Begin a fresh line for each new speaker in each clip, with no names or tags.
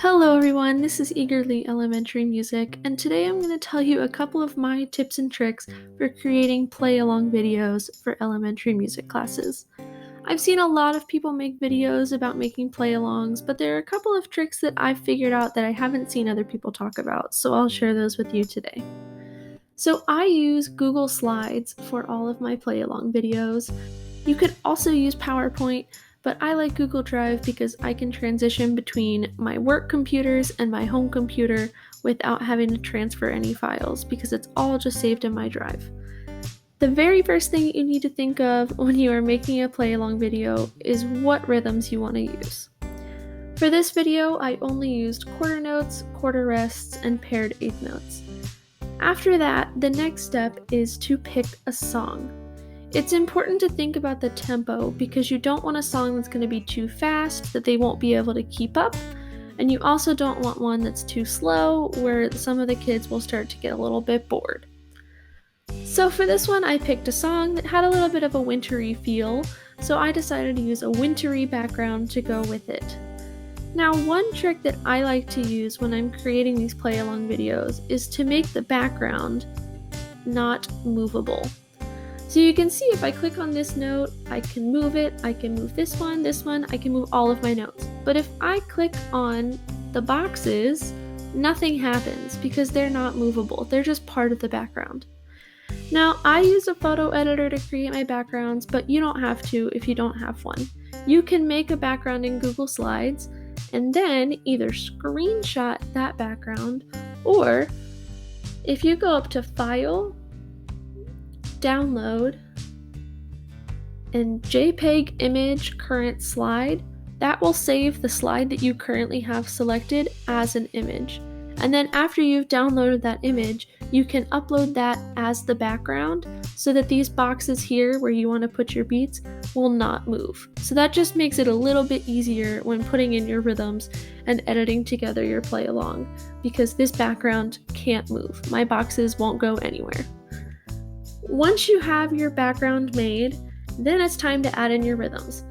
Hello everyone, this is Eagerly Elementary Music, and today I'm going to tell you a couple of my tips and tricks for creating play-along videos for elementary music classes. I've seen a lot of people make videos about making play-alongs, but there are a couple of tricks that I've figured out that I haven't seen other people talk about, so I'll share those with you today. So I use Google Slides for all of my play-along videos. You could also use PowerPoint, but I like Google Drive because I can transition between my work computers and my home computer without having to transfer any files because it's all just saved in my drive. The very first thing you need to think of when you are making a play-along video is what rhythms you want to use. For this video, I only used quarter notes, quarter rests, and paired eighth notes. After that, the next step is to pick a song. It's important to think about the tempo because you don't want a song that's going to be too fast that they won't be able to keep up, and you also don't want one that's too slow where some of the kids will start to get a little bit bored. So for this one, I picked a song that had a little bit of a wintry feel, so I decided to use a wintry background to go with it. Now, one trick that I like to use when I'm creating these play-along videos is to make the background not movable. So you can see if I click on this note, I can move it, I can move this one, I can move all of my notes. But if I click on the boxes, nothing happens because they're not movable. They're just part of the background. Now, I use a photo editor to create my backgrounds, but you don't have to if you don't have one. You can make a background in Google Slides and then either screenshot that background, or if you go up to File, Download, and JPEG Image Current Slide, that will save the slide that you currently have selected as an image. And then after you've downloaded that image, you can upload that as the background so that these boxes here where you want to put your beats will not move. So that just makes it a little bit easier when putting in your rhythms and editing together your play along because this background can't move. My boxes won't go anywhere. Once you have your background made, then it's time to add in your rhythms.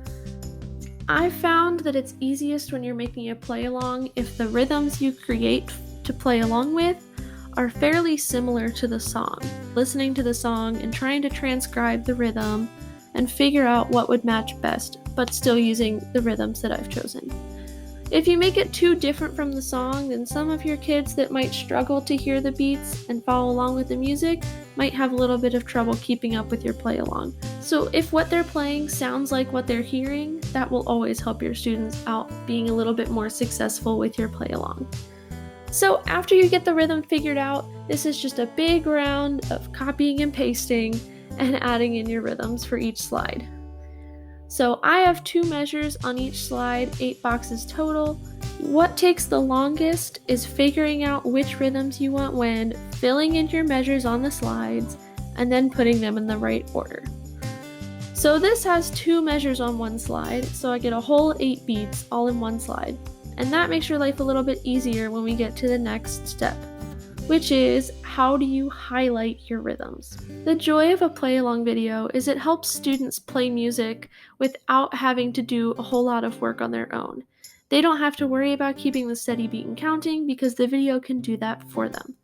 I found that it's easiest when you're making a play along if the rhythms you create to play along with are fairly similar to the song. Listening to the song and trying to transcribe the rhythm and figure out what would match best, but still using the rhythms that I've chosen. If you make it too different from the song, then some of your kids that might struggle to hear the beats and follow along with the music might have a little bit of trouble keeping up with your play along. So if what they're playing sounds like what they're hearing, that will always help your students out being a little bit more successful with your play along. So after you get the rhythm figured out, this is just a big round of copying and pasting and adding in your rhythms for each slide. So I have 2 measures on each slide, 8 boxes total. What takes the longest is figuring out which rhythms you want when, filling in your measures on the slides, and then putting them in the right order. So this has 2 measures on one slide, so I get a whole 8 beats all in one slide. And that makes your life a little bit easier when we get to the next step, which is how do you highlight your rhythms? The joy of a play-along video is it helps students play music without having to do a whole lot of work on their own. They don't have to worry about keeping the steady beat and counting because the video can do that for them.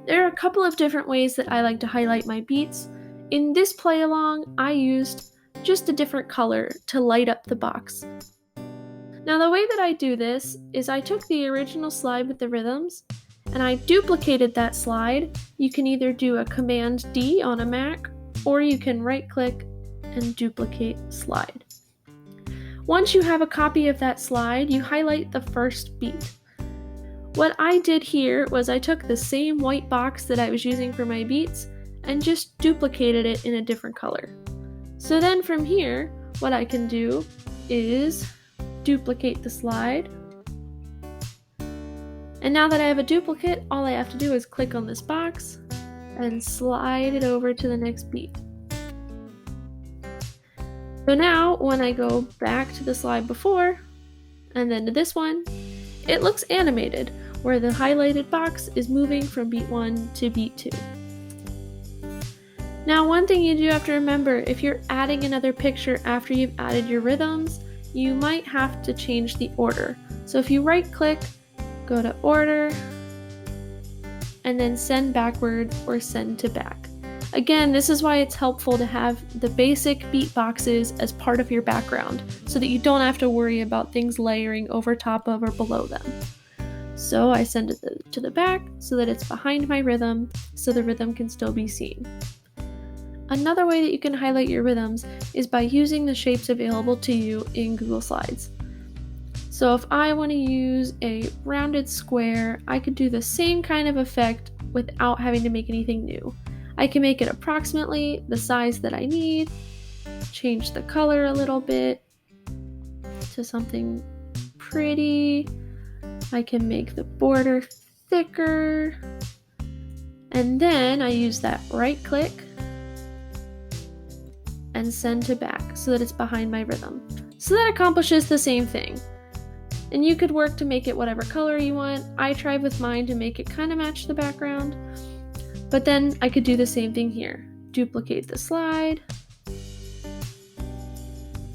There are a couple of different ways that I like to highlight my beats. In this play-along, I used just a different color to light up the box. Now the way that I do this is I took the original slide with the rhythms and I duplicated that slide. You can either do a Command D on a Mac or you can right click and duplicate slide. Once you have a copy of that slide, you highlight the first beat. What I did here was I took the same white box that I was using for my beats and just duplicated it in a different color. So then from here, what I can do is duplicate the slide. And now that I have a duplicate, all I have to do is click on this box and slide it over to the next beat. So now when I go back to the slide before and then to this one, it looks animated where the highlighted box is moving from beat 1 to beat 2. Now one thing you do have to remember, if you're adding another picture after you've added your rhythms, you might have to change the order. So if you right click go to order, and then send backward or send to back. Again, this is why it's helpful to have the basic beat boxes as part of your background so that you don't have to worry about things layering over top of or below them. So I send it to the back so that it's behind my rhythm so the rhythm can still be seen. Another way that you can highlight your rhythms is by using the shapes available to you in Google Slides. So if I want to use a rounded square, I could do the same kind of effect without having to make anything new. I can make it approximately the size that I need, change the color a little bit to something pretty. I can make the border thicker, and then I use that right click and send to back so that it's behind my rhythm. So that accomplishes the same thing. And you could work to make it whatever color you want. I tried with mine to make it kind of match the background. But then I could do the same thing here. Duplicate the slide,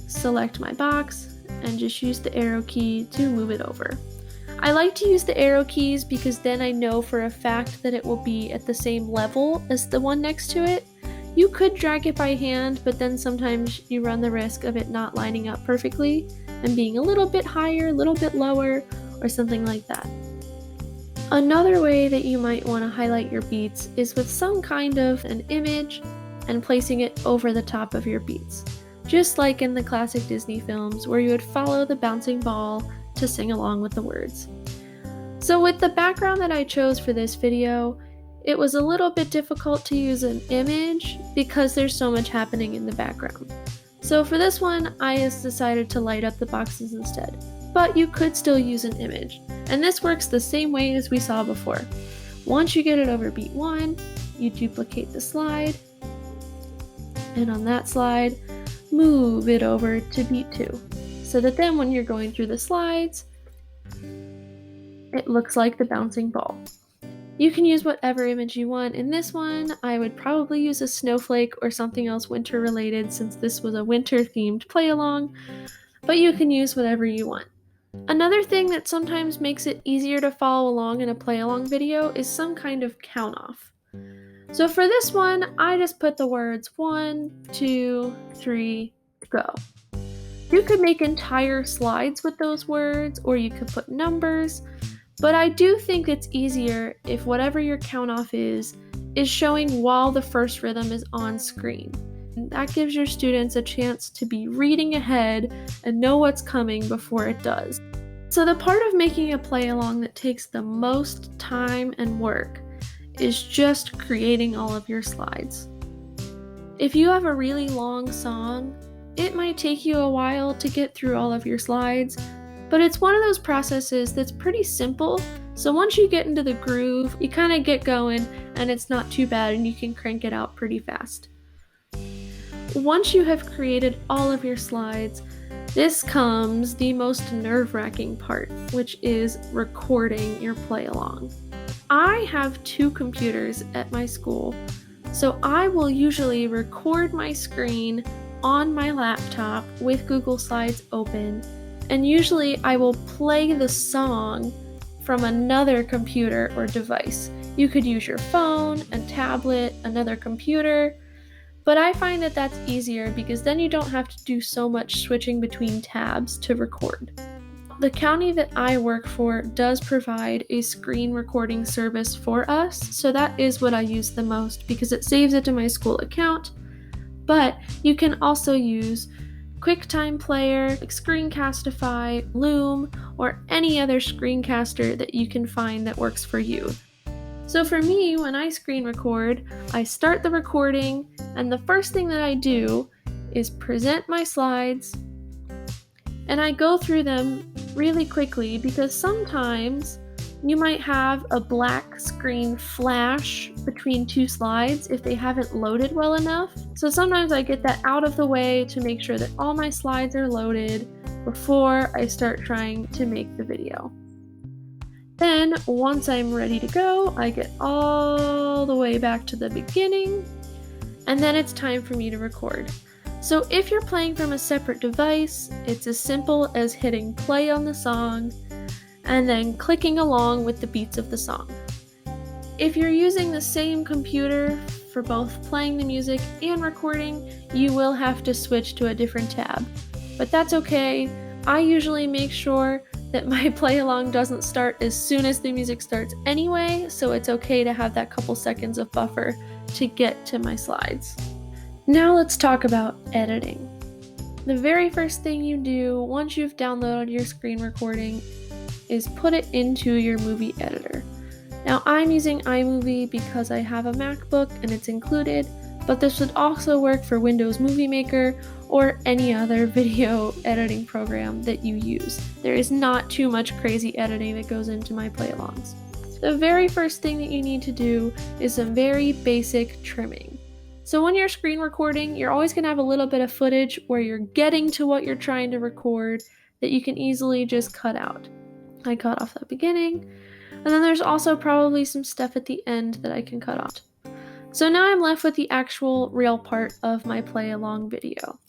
select my box, and just use the arrow key to move it over. I like to use the arrow keys because then I know for a fact that it will be at the same level as the one next to it. You could drag it by hand, but then sometimes you run the risk of it not lining up perfectly and being a little bit higher, a little bit lower, or something like that. Another way that you might want to highlight your beats is with some kind of an image and placing it over the top of your beats, just like in the classic Disney films where you would follow the bouncing ball to sing along with the words. So with the background that I chose for this video, it was a little bit difficult to use an image because there's so much happening in the background. So for this one, I just decided to light up the boxes instead. But you could still use an image. And this works the same way as we saw before. Once you get it over beat 1, you duplicate the slide. And on that slide, move it over to beat 2. So that then when you're going through the slides, it looks like the bouncing ball. You can use whatever image you want. In this one, I would probably use a snowflake or something else winter related since this was a winter themed play along, but you can use whatever you want. Another thing that sometimes makes it easier to follow along in a play along video is some kind of count off. So for this one, I just put the words 1, 2, 3, go. You could make entire slides with those words, or you could put numbers. But I do think it's easier if whatever your count off is showing while the first rhythm is on screen. And that gives your students a chance to be reading ahead and know what's coming before it does. So the part of making a play along that takes the most time and work is just creating all of your slides. If you have a really long song, it might take you a while to get through all of your slides, but it's one of those processes that's pretty simple, so once you get into the groove, you kind of get going and it's not too bad and you can crank it out pretty fast. Once you have created all of your slides, this comes the most nerve-wracking part, which is recording your play along. I have 2 computers at my school, so I will usually record my screen on my laptop with Google Slides open, and usually I will play the song from another computer or device. You could use your phone, a tablet, another computer, but I find that that's easier because then you don't have to do so much switching between tabs to record. The county that I work for does provide a screen recording service for us, so that is what I use the most because it saves it to my school account, but you can also use QuickTime Player, like Screencastify, Loom, or any other screencaster that you can find that works for you. So for me, when I screen record, I start the recording, and the first thing that I do is present my slides, and I go through them really quickly because sometimes you might have a black screen flash between 2 slides if they haven't loaded well enough. So sometimes I get that out of the way to make sure that all my slides are loaded before I start trying to make the video. Then, once I'm ready to go, I get all the way back to the beginning, and then it's time for me to record. So if you're playing from a separate device, it's as simple as hitting play on the song, and then clicking along with the beats of the song. If you're using the same computer for both playing the music and recording, you will have to switch to a different tab. But that's okay. I usually make sure that my play along doesn't start as soon as the music starts anyway, so it's okay to have that couple seconds of buffer to get to my slides. Now let's talk about editing. The very first thing you do once you've downloaded your screen recording is put it into your movie editor. Now I'm using iMovie because I have a MacBook and it's included, but this would also work for Windows Movie Maker or any other video editing program that you use. There is not too much crazy editing that goes into my play-alongs. The very first thing that you need to do is some very basic trimming. So when you're screen recording, you're always going to have a little bit of footage where you're getting to what you're trying to record that you can easily just cut out. I cut off the beginning, and then there's also probably some stuff at the end that I can cut off. So now I'm left with the actual real part of my play-along video.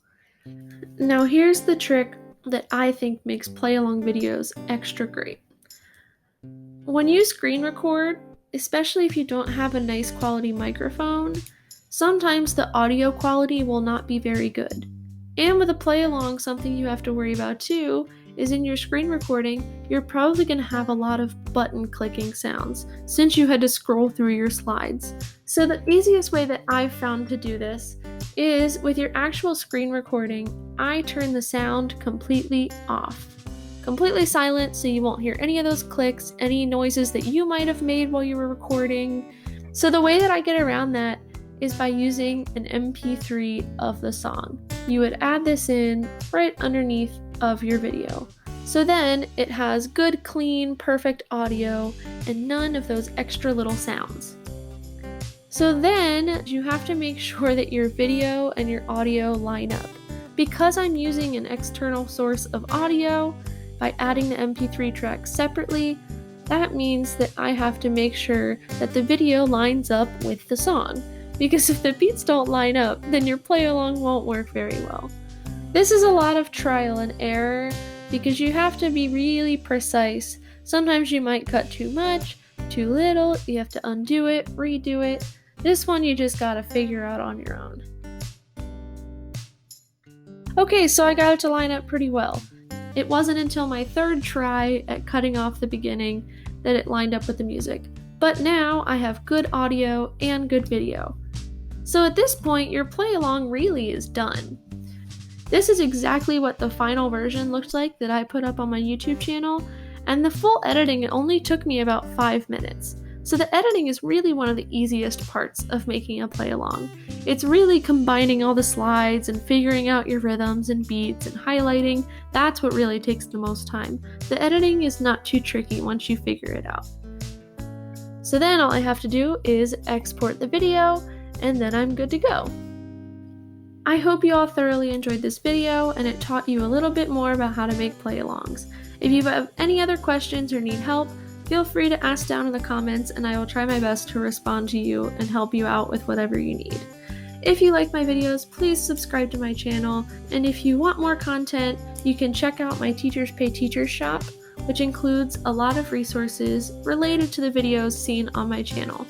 Now here's the trick that I think makes play-along videos extra great. When you screen record, especially if you don't have a nice quality microphone, sometimes the audio quality will not be very good. And with a play-along, something you have to worry about too is in your screen recording, you're probably going to have a lot of button clicking sounds since you had to scroll through your slides. So the easiest way that I've found to do this is with your actual screen recording, I turn the sound completely off. Completely silent so you won't hear any of those clicks, any noises that you might have made while you were recording. So the way that I get around that is by using an MP3 of the song. You would add this in right underneath of your video. So then it has good, clean, perfect audio and none of those extra little sounds. So then you have to make sure that your video and your audio line up. Because I'm using an external source of audio, by adding the MP3 track separately, that means that I have to make sure that the video lines up with the song. Because if the beats don't line up, then your play along won't work very well. This is a lot of trial and error because you have to be really precise. Sometimes you might cut too much, too little, you have to undo it, redo it. This one you just gotta figure out on your own. Okay, so I got it to line up pretty well. It wasn't until my third try at cutting off the beginning that it lined up with the music. But now I have good audio and good video. So at this point, your play along really is done. This is exactly what the final version looked like that I put up on my YouTube channel, and the full editing only took me about 5 minutes. So the editing is really one of the easiest parts of making a play along. It's really combining all the slides and figuring out your rhythms and beats and highlighting. That's what really takes the most time. The editing is not too tricky once you figure it out. So then all I have to do is export the video, and then I'm good to go. I hope you all thoroughly enjoyed this video and it taught you a little bit more about how to make play-alongs. If you have any other questions or need help, feel free to ask down in the comments and I will try my best to respond to you and help you out with whatever you need. If you like my videos, please subscribe to my channel, and if you want more content, you can check out my Teachers Pay Teachers shop, which includes a lot of resources related to the videos seen on my channel.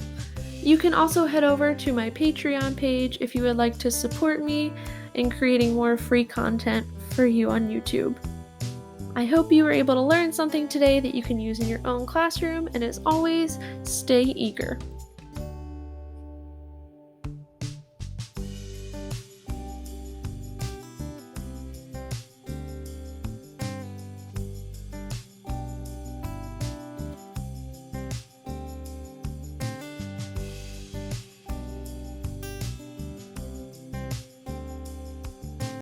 You can also head over to my Patreon page if you would like to support me in creating more free content for you on YouTube. I hope you were able to learn something today that you can use in your own classroom, and as always, stay eager.